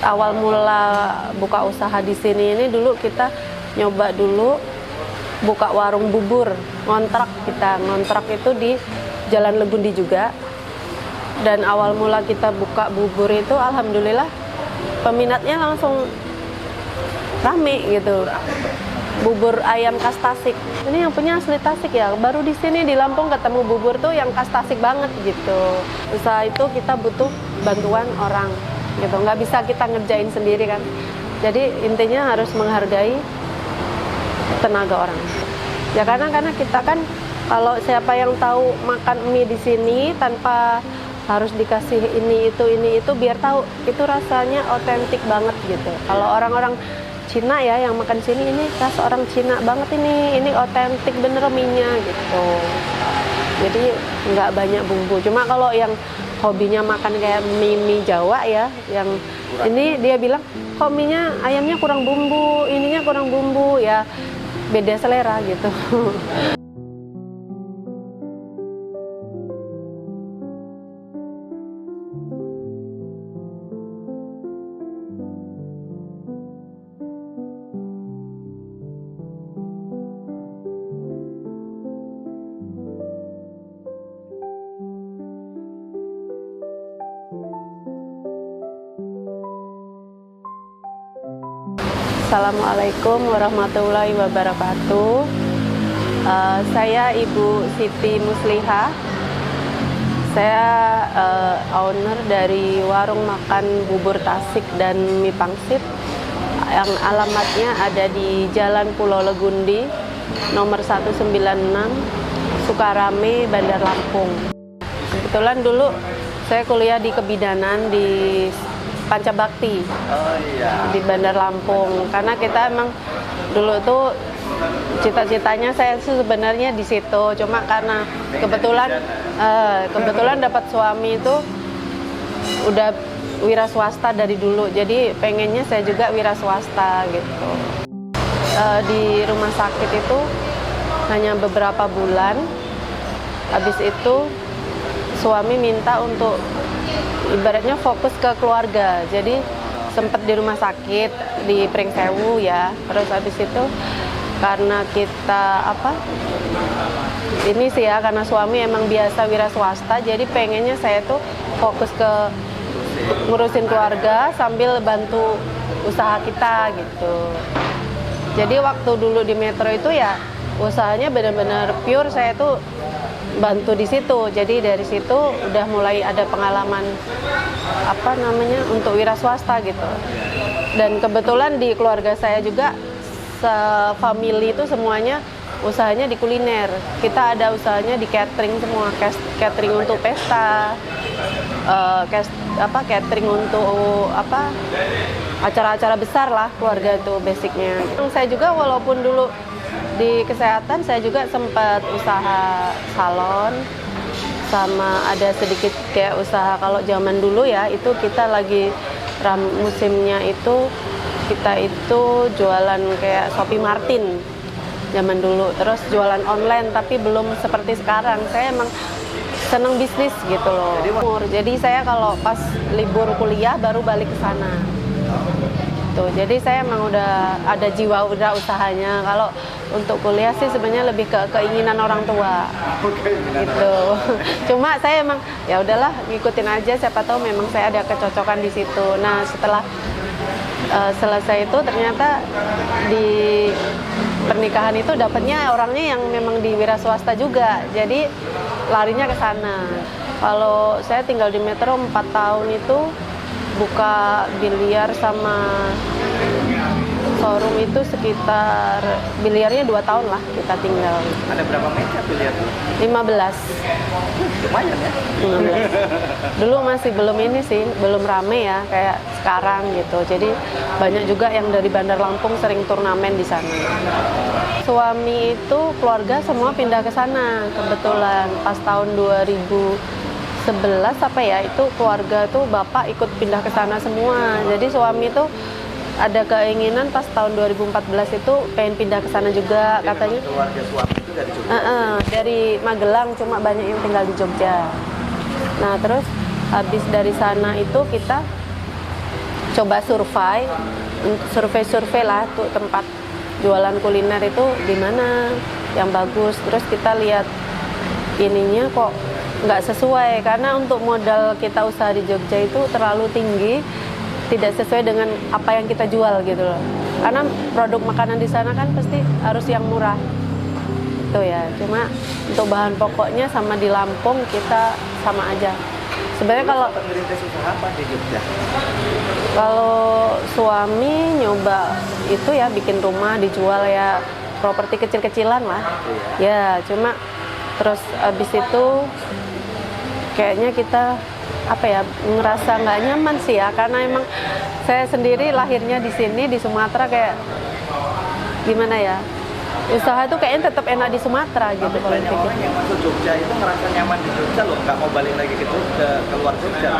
Awal mula buka usaha di sini ini dulu kita nyoba dulu buka warung bubur, ngontrak itu di Jalan Legundi juga. Dan awal mula kita buka bubur itu alhamdulillah peminatnya langsung rame gitu. Bubur ayam khas Tasik. Ini yang punya asli Tasik ya. Baru di sini di Lampung ketemu bubur tuh yang khas Tasik banget gitu. Usaha itu kita butuh bantuan orang gitu. Nggak bisa kita ngerjain sendiri kan. Jadi intinya harus menghargai tenaga orang. Ya karena kita kan kalau siapa yang tahu makan mie di sini tanpa harus dikasih ini itu biar tahu itu rasanya otentik banget gitu. Kalau orang-orang Cina ya yang makan sini ini khas orang Cina banget ini otentik bener mie-nya gitu. Jadi nggak banyak bumbu. Cuma kalau yang hobinya makan kayak mie Jawa ya, yang ini dia bilang kok mie-nya ayamnya kurang bumbu, ininya kurang bumbu ya, beda selera gitu. Assalamualaikum warahmatullahi wabarakatuh. Saya Ibu Siti Muslihah. Saya owner dari warung makan bubur Tasik dan mie pangsit yang alamatnya ada di Jalan Pulau Legundi nomor 196 Sukarame, Bandar Lampung. Kebetulan dulu saya kuliah di kebidanan di Pancabakti di Bandar Lampung, karena kita emang dulu tuh cita-citanya saya sebenarnya di situ, cuma karena kebetulan dapat suami itu udah wira swasta dari dulu, jadi pengennya saya juga wira swasta gitu. Di rumah sakit itu hanya beberapa bulan, habis itu suami minta untuk ibaratnya fokus ke keluarga, jadi sempat di rumah sakit di Pringsewu ya. Terus habis itu karena kita ini sih ya, karena suami emang biasa wira swasta, jadi pengennya saya tuh fokus ke ngurusin keluarga sambil bantu usaha kita gitu. Jadi waktu dulu di Metro itu ya usahanya benar-benar pure saya tuh bantu di situ. Jadi dari situ udah mulai ada pengalaman untuk wira swasta gitu. Dan kebetulan di keluarga saya juga se-family itu semuanya usahanya di kuliner. Kita ada usahanya di catering semua, catering untuk pesta, catering untuk acara-acara besar lah keluarga itu basicnya. Saya juga walaupun dulu di kesehatan saya juga sempat usaha salon, sama ada sedikit kayak usaha kalau zaman dulu ya, itu kita lagi musimnya itu kita itu jualan kayak Shopee Martin zaman dulu, terus jualan online tapi belum seperti sekarang. Saya emang seneng bisnis gitu loh. Jadi saya kalau pas libur kuliah baru balik ke sana. Jadi saya emang udah ada jiwa udah usahanya. Kalau untuk kuliah sih sebenarnya lebih ke keinginan orang tua gitu. Cuma saya emang ya udahlah ngikutin aja, siapa tahu memang saya ada kecocokan di situ. Nah setelah selesai itu ternyata di pernikahan itu dapatnya orangnya yang memang di wira swasta juga, jadi larinya ke sana. Kalau saya tinggal di Metro 4 tahun itu buka biliar sama showroom itu sekitar biliarnya 2 tahun lah kita tinggal. Ada berapa meja biliar? 15. Lumayan ya? 15. Dulu masih belum ini sih, belum rame ya kayak sekarang gitu. Jadi banyak juga yang dari Bandar Lampung sering turnamen di sana. Suami itu keluarga semua pindah ke sana kebetulan pas tahun 2011 itu keluarga tuh bapak ikut pindah ke sana semua. Jadi suami tuh ada keinginan pas tahun 2014 itu pengen pindah ke sana juga katanya. Keluarga suami itu dari Jogja? Dari Magelang, cuma banyak yang tinggal di Jogja. Nah terus habis dari sana itu kita coba survei lah tuh tempat jualan kuliner itu di mana yang bagus. Terus kita lihat ininya kok nggak sesuai, karena untuk modal kita usaha di Jogja itu terlalu tinggi, tidak sesuai dengan apa yang kita jual gitu loh. Karena produk makanan di sana kan pasti harus yang murah. Itu ya. Cuma untuk bahan pokoknya sama di Lampung kita sama aja. Sebenarnya kalau merintis usaha apa di Jogja? Kalau suami nyoba itu ya bikin rumah dijual ya, properti kecil-kecilan lah. Ya, cuma terus abis itu kayaknya kita apa ya, ngerasa nggak nyaman sih ya, karena emang saya sendiri lahirnya di sini di Sumatera, kayak gimana ya, usaha itu kayaknya tetap enak di Sumatera gitu. Tapi Kalau banyak dipikir. orang yang masuk Jogja itu ngerasa nyaman di Jogja loh, nggak mau balik lagi ke keluar Jogja.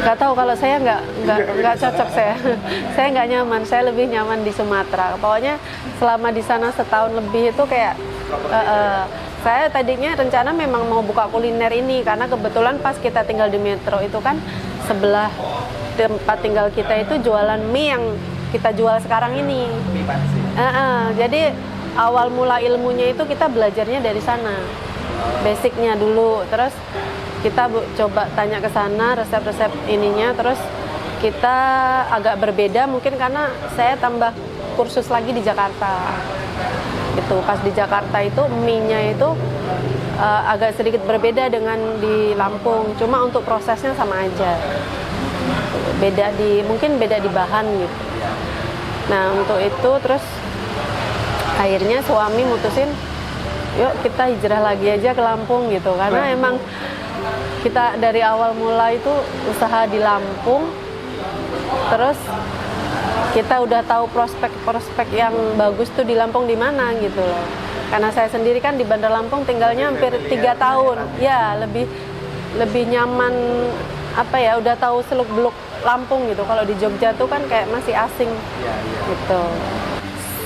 Nggak tahu, kalau saya nggak cocok saya. Saya nggak nyaman, saya lebih nyaman di Sumatera. Pokoknya selama di sana setahun lebih itu kayak saya tadinya rencana memang mau buka kuliner ini, karena kebetulan pas kita tinggal di Metro itu kan sebelah tempat tinggal kita itu jualan mie yang kita jual sekarang ini. Mie panci. Jadi awal mula ilmunya itu kita belajarnya dari sana, basicnya dulu. Terus kita coba tanya ke sana resep-resep ininya. Terus kita agak berbeda mungkin karena saya tambah kursus lagi di Jakarta. Gitu. Pas di Jakarta itu mie-nya itu agak sedikit berbeda dengan di Lampung. Cuma untuk prosesnya sama aja. Mungkin beda di bahan gitu. Nah, untuk itu terus akhirnya suami mutusin, yuk kita hijrah lagi aja ke Lampung gitu, karena emang kita dari awal mula itu usaha di Lampung, terus kita udah tahu prospek-prospek yang bagus tuh di Lampung di mana gitu loh. Karena saya sendiri kan di Bandar Lampung tinggalnya hampir 3 tahun, ya lebih nyaman apa ya, udah tahu seluk-beluk Lampung gitu. Kalau di Jogja tuh kan kayak masih asing gitu.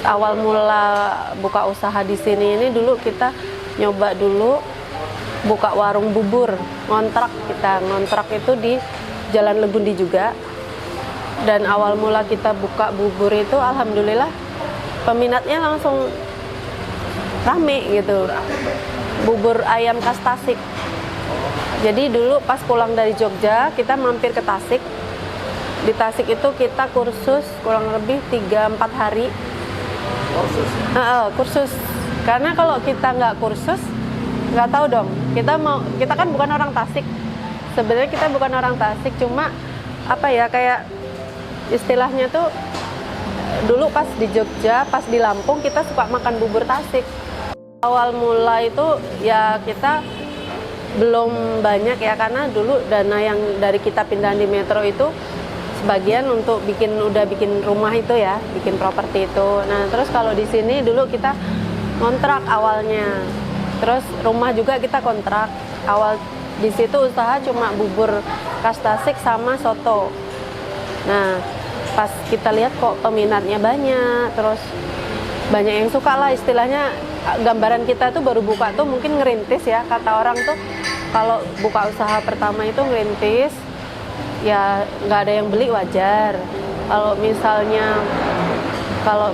Awal mula buka usaha di sini ini dulu kita nyoba dulu buka warung bubur, ngontrak itu di Jalan Legundi juga. Dan awal mula kita buka bubur itu alhamdulillah peminatnya langsung rame gitu. Bubur ayam khas Tasik. Jadi dulu pas pulang dari Jogja kita mampir ke Tasik. Di Tasik itu kita kursus kurang lebih 3-4 hari. Kursus. Karena kalau kita nggak kursus, nggak tahu dong. Kita kan bukan orang Tasik. Sebenarnya kita bukan orang Tasik, cuma apa ya, kayak istilahnya tuh dulu pas di Jogja, pas di Lampung kita suka makan bubur Tasik. Awal mula itu ya kita belum banyak ya, karena dulu dana yang dari kita pindah di Metro itu sebagian untuk bikin rumah itu ya, bikin properti itu. Nah, terus kalau di sini dulu kita kontrak awalnya. Terus rumah juga kita kontrak. Awal di situ usaha cuma bubur khas Tasik sama soto. Nah, pas kita lihat kok peminatnya banyak, terus banyak yang suka lah, istilahnya gambaran kita tuh baru buka tuh mungkin ngerintis ya, kata orang tuh kalau buka usaha pertama itu ngerintis ya nggak ada yang beli wajar. Kalau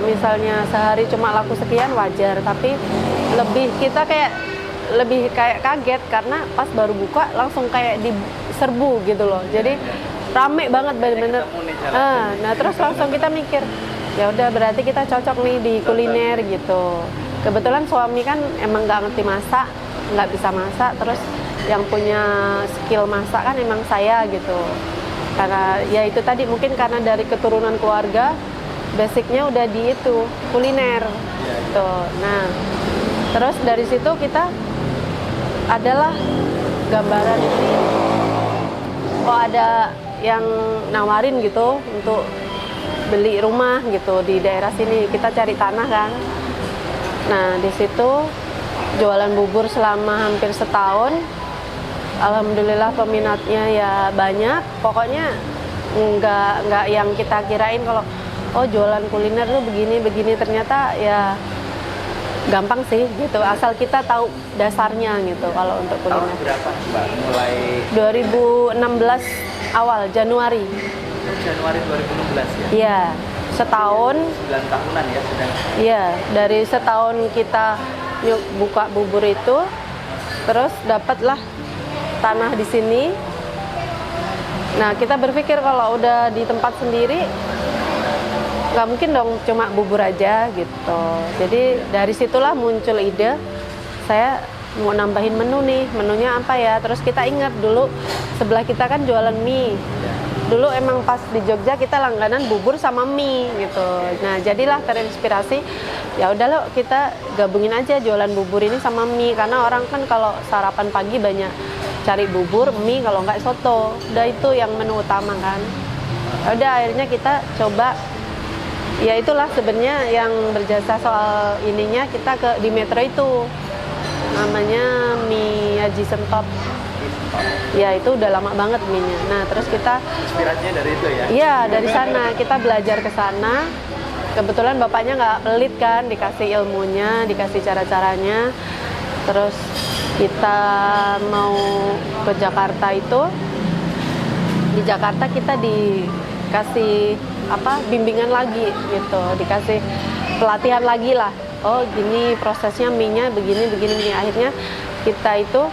misalnya sehari cuma laku sekian wajar, tapi kita lebih kayak kaget karena pas baru buka langsung kayak diserbu gitu loh. Jadi rame banget bener-bener. Nah terus langsung kita mikir, ya udah berarti kita cocok nih di kuliner gitu. Kebetulan suami kan emang nggak ngerti masak, nggak bisa masak, terus yang punya skill masak kan emang saya gitu. Karena ya itu tadi mungkin karena dari keturunan keluarga basicnya udah di itu kuliner gitu. Nah terus dari situ kita adalah gambaran ini, oh ada yang nawarin gitu untuk beli rumah gitu di daerah sini. Kita cari tanah kan. Nah di situ jualan bubur selama hampir setahun. Alhamdulillah peminatnya ya banyak. Pokoknya nggak yang kita kirain kalau oh jualan kuliner tuh begini, ternyata ya gampang sih gitu, asal kita tahu dasarnya gitu. Kalau untuk kuliner tahun berapa Mbak mulai? 2016 awal Januari. Januari 2016 ya? Iya, setahun. 9 tahunan ya sudah. Iya, dari setahun kita yuk buka bubur itu, terus dapatlah tanah di sini. Nah, kita berpikir kalau udah di tempat sendiri, nggak mungkin dong cuma bubur aja gitu. Jadi dari situlah muncul ide, saya mau nambahin menu nih, menunya apa ya? Terus kita ingat dulu sebelah kita kan jualan mie. Dulu emang pas di Jogja kita langganan bubur sama mie gitu. Nah, jadilah terinspirasi, ya udah lo kita gabungin aja jualan bubur ini sama mie, karena orang kan kalau sarapan pagi banyak cari bubur, mie, kalau nggak soto. Udah itu yang menu utama kan. Ya udah akhirnya kita coba, ya itulah sebenarnya yang berjasa soal ininya, kita di Metro itu namanya mie Haji Sentop. Ya itu udah lama banget mie-nya. Nah terus kita Inspirasinya dari itu ya? Iya dari sana, kita belajar ke sana. Kebetulan bapaknya nggak pelit kan, dikasih ilmunya, dikasih cara-caranya. Terus kita mau ke Jakarta itu, di Jakarta kita dikasih bimbingan lagi gitu, dikasih pelatihan lagi lah. Oh gini prosesnya mie-nya begini. Akhirnya kita itu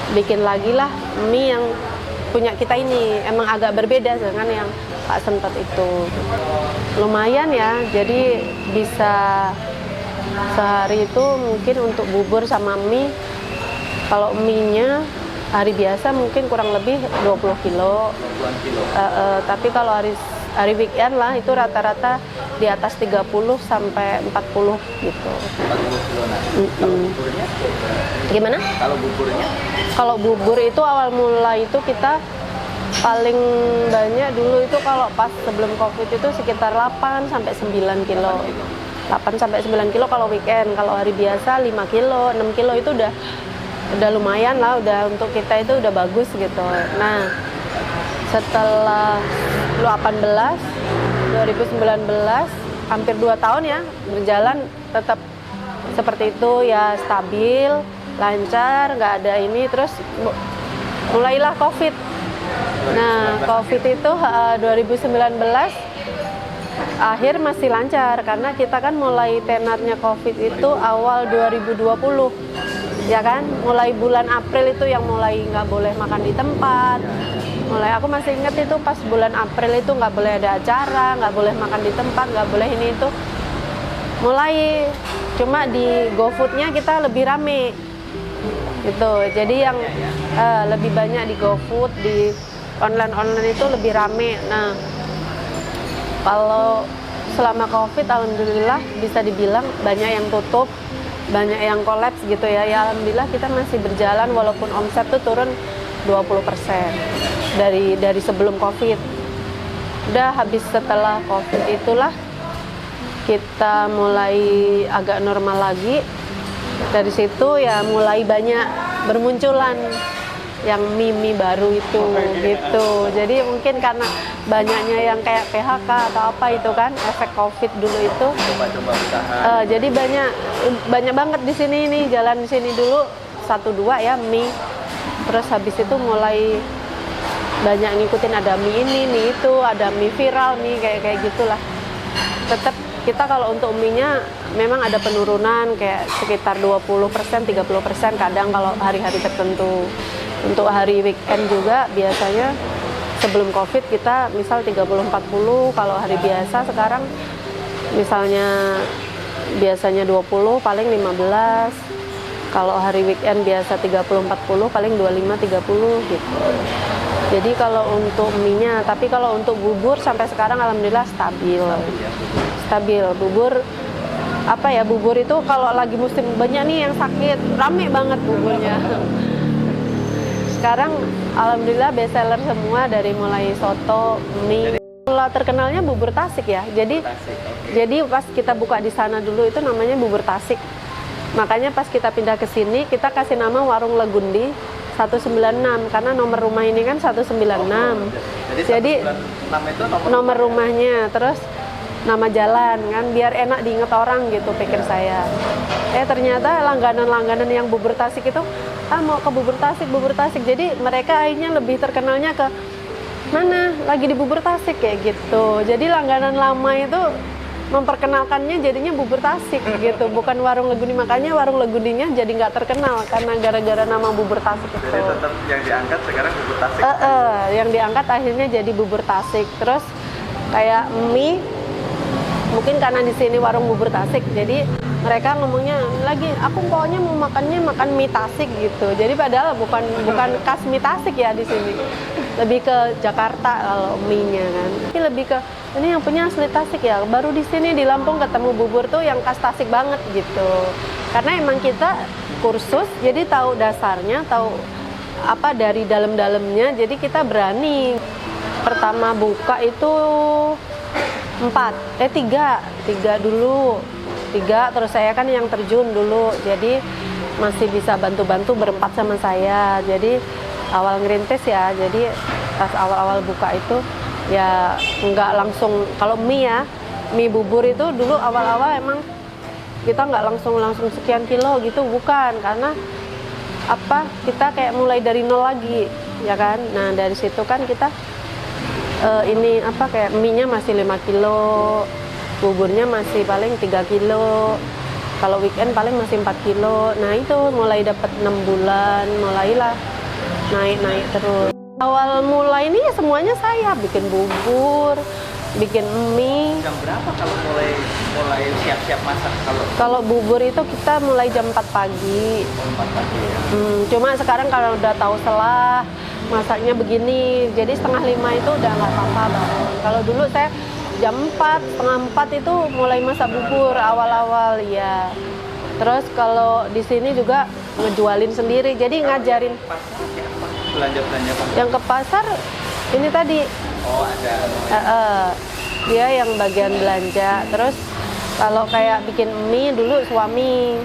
bikin lagi lah mie yang punya kita ini, emang agak berbeda dengan yang Pak Sentot itu. Lumayan ya, jadi bisa sehari itu mungkin untuk bubur sama mie, kalau mie-nya hari biasa mungkin kurang lebih 20 kilo. 20-an kilo. Tapi kalau hari weekend lah itu rata-rata di atas 30 sampai 40 gitu. 40 kilo. Nah, kalau buburnya? Gimana? Kalau buburnya? Kalau bubur itu awal mula itu kita paling banyak dulu itu kalau pas sebelum Covid itu sekitar 8 sampai 9 kilo. 8 sampai 9 kilo kalau weekend. Kalau hari biasa 5 kilo, 6 kilo itu udah lumayan lah, udah untuk kita itu udah bagus gitu. Nah, setelah 2019 hampir 2 tahun ya berjalan tetap seperti itu ya, stabil, lancar, nggak ada ini. Terus mulailah Covid. Nah, Covid itu 2019 akhir masih lancar karena kita kan mulai tenatnya Covid itu awal 2020. Ya kan, mulai bulan April itu yang mulai nggak boleh makan di tempat. Mulai aku masih ingat itu pas bulan April itu nggak boleh ada acara, nggak boleh makan di tempat, nggak boleh ini itu. Mulai cuma di GoFood-nya kita lebih rame gitu. Jadi yang lebih banyak di GoFood, di online itu lebih rame. Nah, kalau selama Covid alhamdulillah bisa dibilang banyak yang tutup, banyak yang kolaps gitu ya. Ya alhamdulillah kita masih berjalan walaupun omset tuh turun 20% dari sebelum Covid. Udah habis setelah Covid itulah kita mulai agak normal lagi. Dari situ ya mulai banyak bermunculan yang mie baru itu gitu. Jadi mungkin karena banyaknya yang kayak PHK atau apa itu kan efek Covid dulu itu. Coba-coba usaha. Jadi banyak banget di sini nih, jalan di sini dulu 1-2 ya mie. Terus habis itu mulai banyak ngikutin, ada mie ini, mie itu, ada mie viral nih kayak gitulah. Tetap kita kalau untuk mie-nya memang ada penurunan kayak sekitar 20%, 30% kadang kalau hari-hari tertentu. Untuk hari weekend juga biasanya sebelum Covid kita misal 30-40, kalau hari biasa sekarang misalnya biasanya 20 paling 15. Kalau hari weekend biasa 30-40 paling 25-30 gitu. Jadi kalau untuk mie-nya, tapi kalau untuk bubur sampai sekarang alhamdulillah stabil. Stabil. Bubur bubur itu kalau lagi musim banyak nih yang sakit, rame banget buburnya. Sekarang alhamdulillah best seller semua dari mulai soto, mie. Mula terkenalnya bubur Tasik ya. Jadi pas kita buka di sana dulu itu namanya bubur Tasik. Makanya pas kita pindah ke sini kita kasih nama Warung Legundi 196 karena nomor rumah ini kan 196. Jadi 196 itu nomor rumahnya, terus nama jalan kan biar enak diinget orang gitu pikir saya. Ternyata langganan-langganan yang bubur Tasik itu mau ke bubur Tasik. Jadi mereka akhirnya lebih terkenalnya ke mana lagi di bubur Tasik kayak gitu. Jadi langganan lama itu memperkenalkannya jadinya bubur Tasik gitu, bukan warung Leguni. Makanya warung Leguninya jadi nggak terkenal karena gara-gara nama bubur Tasik itu. Jadi tetap yang diangkat sekarang bubur Tasik. Yang diangkat akhirnya jadi bubur Tasik. Terus kayak mie, mungkin karena di sini warung bubur Tasik, jadi mereka ngomongnya lagi, aku pokoknya mau makan mie Tasik gitu. Jadi padahal bukan khas mie Tasik ya di sini. Lebih ke Jakarta kalau mie-nya kan. Tapi lebih ke ini yang punya asli Tasik ya. Baru di sini di Lampung ketemu bubur tuh yang khas Tasik banget gitu. Karena emang kita kursus, jadi tahu dasarnya, tahu apa dari dalam-dalamnya. Jadi kita berani. Pertama buka itu 3 dulu. 3, terus saya kan yang terjun dulu, jadi masih bisa bantu-bantu berempat sama saya. Jadi awal ngerintis ya, jadi pas awal-awal buka itu ya nggak langsung, kalau mie ya, mie bubur itu dulu awal-awal emang kita nggak langsung sekian kilo gitu, bukan, karena apa, kita kayak mulai dari nol lagi ya kan. Nah dari situ kan kita ini apa, kayak mie-nya masih 5 kilo, buburnya masih paling 3 kilo, kalau weekend paling masih 4 kilo. Nah itu mulai dapat 6 bulan, mulailah naik terus. Awal mulai ini ya semuanya saya bikin bubur, bikin mie. Jam berapa kalau mulai siap-siap masak? Kalau bubur itu kita mulai jam 4 pagi. 4 pagi ya. Cuma sekarang kalau udah tahu selah masaknya begini, jadi 4:30 itu udah nggak apa-apa bangun. Kalau dulu saya jam 4, setengah 4 itu mulai masak bubur awal-awal ya. Terus kalau di sini juga ngejualin sendiri, jadi ngajarin. Belanja-belanja apa? Yang ke pasar ini tadi. Oh ada. Dia yang bagian belanja. Terus kalau kayak bikin mie dulu suami.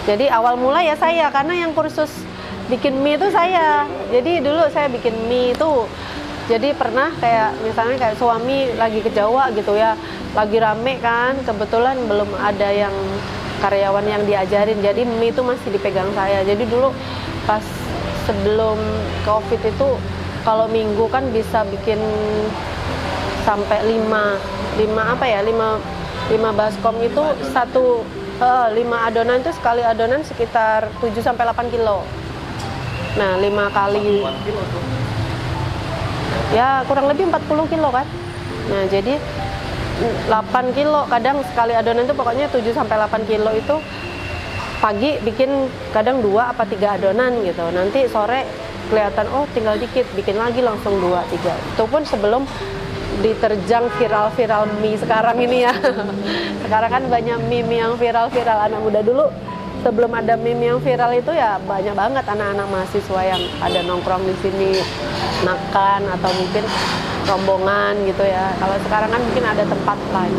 Jadi awal mulai ya saya, karena yang kursus bikin mie itu saya. Jadi dulu saya bikin mie itu. Jadi pernah kayak misalnya kayak suami lagi ke Jawa gitu ya, lagi rame kan, kebetulan belum ada yang karyawan yang diajarin, jadi mie itu masih dipegang saya. Jadi dulu pas sebelum COVID itu kalau minggu kan bisa bikin sampai 5 baskom itu 5 adonan itu, sekali adonan sekitar 7 sampai 8 kilo. Nah 5 kali kilo tuh. Ya kurang lebih 40 kilo kan. Nah jadi 8 kilo kadang sekali adonan itu, pokoknya 7 sampai 8 kilo itu pagi bikin kadang 2 apa 3 adonan gitu. Nanti sore kelihatan oh tinggal dikit, bikin lagi langsung 2, 3. Itu pun sebelum diterjang viral mie sekarang ini ya. Sekarang kan banyak mie yang viral anak muda. Dulu sebelum ada meme yang viral itu ya banyak banget anak-anak mahasiswa yang ada nongkrong di sini makan atau mungkin rombongan gitu ya. Kalau sekarang kan mungkin ada tempat lain.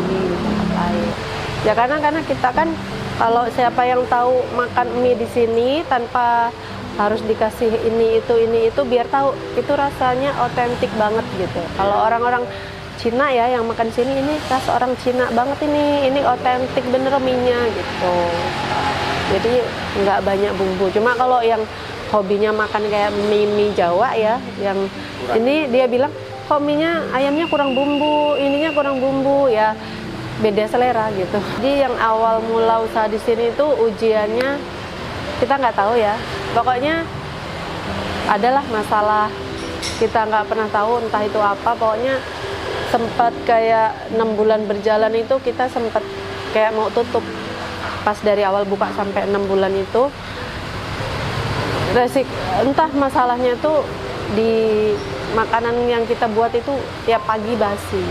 Ya karena kita kan kalau siapa yang tahu makan mie di sini tanpa harus dikasih ini itu biar tahu itu rasanya otentik banget gitu. Kalau orang-orang Cina ya yang makan sini, ini khas orang Cina banget ini otentik bener mie-nya gitu. Jadi nggak banyak bumbu. Cuma kalau yang hobinya makan kayak mie Jawa ya, yang kurang. Ini dia bilang kok mie-nya ayamnya kurang bumbu, ininya kurang bumbu ya, beda selera gitu. Jadi yang awal mula usaha di sini itu ujiannya kita nggak tahu ya. Pokoknya adalah masalah, kita nggak pernah tahu entah itu apa. Pokoknya sempat kayak 6 bulan berjalan itu kita sempat kayak mau tutup. Pas dari awal buka sampai 6 bulan itu entah masalahnya tuh di makanan yang kita buat itu tiap pagi basi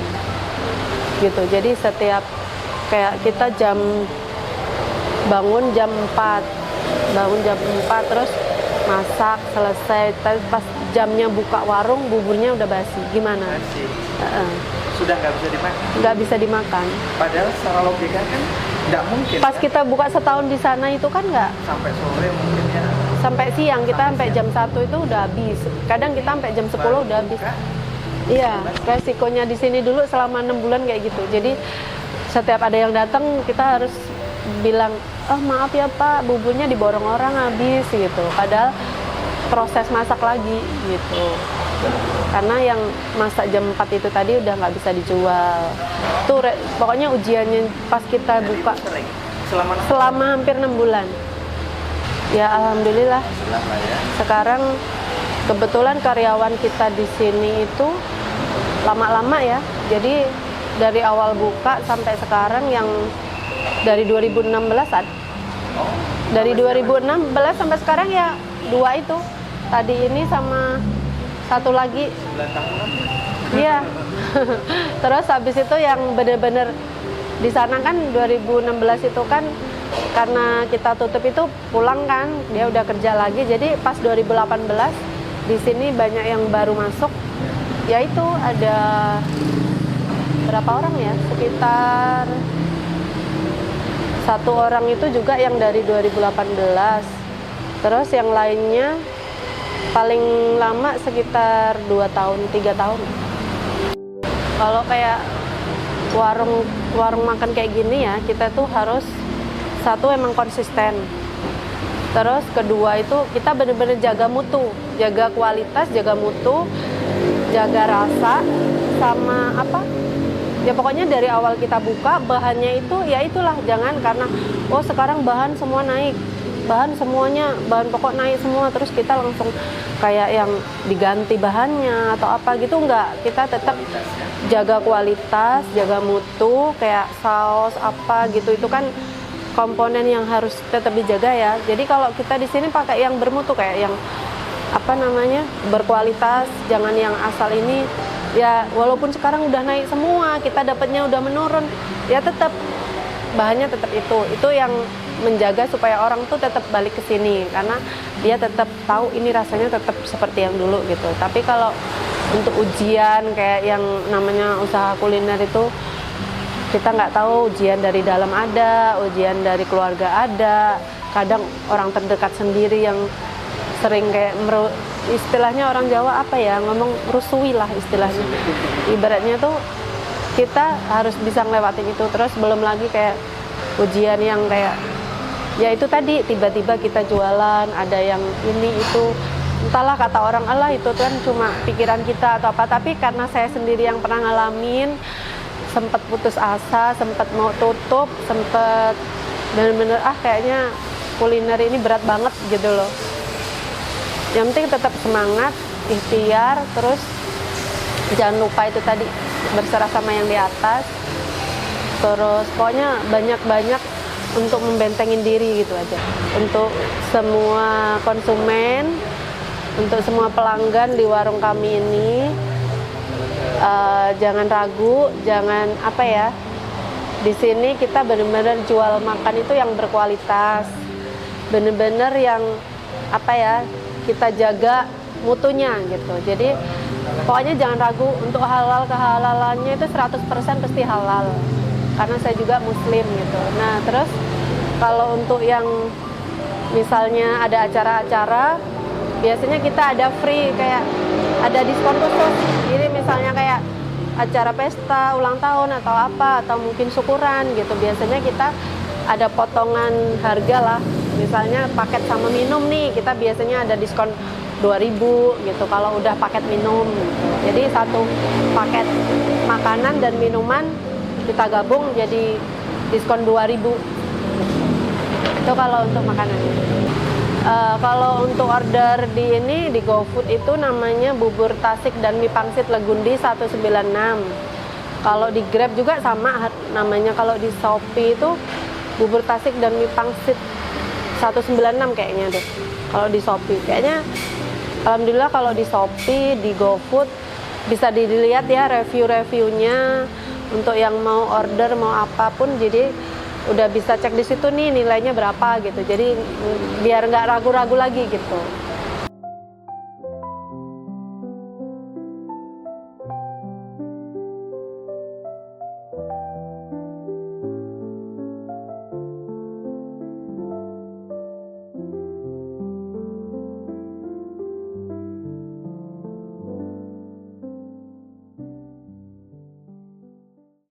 gitu. Jadi setiap kayak kita bangun jam 4 terus masak selesai, tapi pas jamnya buka warung buburnya udah basi. Gimana? Basi. Sudah nggak bisa dimakan. Nggak bisa dimakan. Padahal secara logika kan nggak mungkin. Pas kita buka setahun di sana itu kan nggak. Sampai sore mungkin ya. Sampai siang, kita sampai jam 1 itu udah habis. Kadang kita sampai jam 10 udah habis. Iya, resikonya di sini dulu selama 6 bulan kayak gitu. Jadi setiap ada yang datang kita harus bilang, oh maaf ya Pak, buburnya diborong orang habis gitu. Padahal proses masak lagi gitu. Karena yang masak jam 4 itu tadi udah nggak bisa dijual. Tuh pokoknya ujiannya pas kita buka Sering. selama hampir 6 bulan. Ya alhamdulillah. Selama ya. Sekarang kebetulan karyawan kita di sini itu lama-lama ya. Jadi dari awal buka sampai sekarang yang dari 2016 Oh, dari 2016 sampai sekarang ya 2 itu. Tadi ini sama satu lagi. 9 tahunan. Iya. Terus habis itu yang bener-bener di sana kan 2016 itu kan karena kita tutup itu pulang kan, dia udah kerja lagi. Jadi pas 2018 di sini banyak yang baru masuk. Yaitu ada berapa orang ya? Sekitar 1 orang itu juga yang dari 2018. Terus yang lainnya paling lama sekitar 2 tahun, 3 tahun. Kalau kayak warung makan kayak gini ya, kita tuh harus satu emang konsisten. Terus kedua itu kita bener-bener jaga mutu, jaga kualitas, jaga mutu, jaga rasa, sama apa? Ya pokoknya dari awal kita buka bahannya itu ya itulah, jangan karena oh sekarang bahan semua naik, bahan semuanya, bahan pokok naik semua, terus kita langsung kayak yang diganti bahannya atau apa gitu, enggak. Kita tetap jaga kualitas, jaga mutu, kayak saus apa gitu, itu kan komponen yang harus tetap dijaga ya. Jadi kalau kita di sini pakai yang bermutu, kayak yang apa namanya, berkualitas, jangan yang asal ini. Ya walaupun sekarang udah naik semua, kita dapatnya udah menurun, ya tetap bahannya tetap itu yang menjaga supaya orang tuh tetap balik ke sini, karena dia tetap tahu ini rasanya tetap seperti yang dulu gitu. Tapi kalau untuk ujian kayak yang namanya usaha kuliner itu, kita nggak tahu ujian dari dalam ada, ujian dari keluarga ada, kadang orang terdekat sendiri yang sering kayak istilahnya orang Jawa apa ya, ngomong rusui lah istilahnya. Ibaratnya tuh kita harus bisa ngelewatin itu. Terus belum lagi kayak ujian yang kayak ya itu tadi, tiba-tiba kita jualan ada yang ini itu, entahlah kata orang, Allah itu kan cuma pikiran kita atau apa. Tapi karena saya sendiri yang pernah ngalamin, sempat putus asa, sempat mau tutup, sempat bener-bener kayaknya kuliner ini berat banget gitu loh. Yang penting tetap semangat, ikhtiar, terus jangan lupa itu tadi, berserah sama yang di atas. Terus pokoknya banyak-banyak untuk membentengin diri gitu aja. Untuk semua konsumen, untuk semua pelanggan di warung kami ini, jangan ragu, jangan apa ya. Di sini kita benar-benar jual makan itu yang berkualitas, benar-benar yang apa ya, kita jaga mutunya gitu. Jadi pokoknya jangan ragu, untuk halal kehalalannya itu 100% pasti halal. Karena saya juga muslim gitu. Nah, terus kalau untuk yang misalnya ada acara-acara, biasanya kita ada free, kayak ada diskon khusus. Jadi misalnya kayak acara pesta, ulang tahun atau apa, atau mungkin syukuran gitu, biasanya kita ada potongan harga lah. Misalnya paket sama minum nih, kita biasanya ada diskon 2.000 gitu kalau udah paket minum. Jadi satu paket makanan dan minuman kita gabung jadi diskon 2.000. Itu kalau untuk makanan. Kalau untuk order di ini di GoFood itu namanya bubur tasik dan mie pangsit Legundi 196. Kalau di Grab juga sama namanya. Kalau di Shopee itu bubur tasik dan mie pangsit 196 kayaknya deh. Kalau di Shopee kayaknya, alhamdulillah kalau di Shopee, di GoFood bisa dilihat ya review-reviewnya. Untuk yang mau order mau apapun, jadi udah bisa cek di situ nih nilainya berapa gitu. Jadi biar nggak ragu-ragu lagi gitu.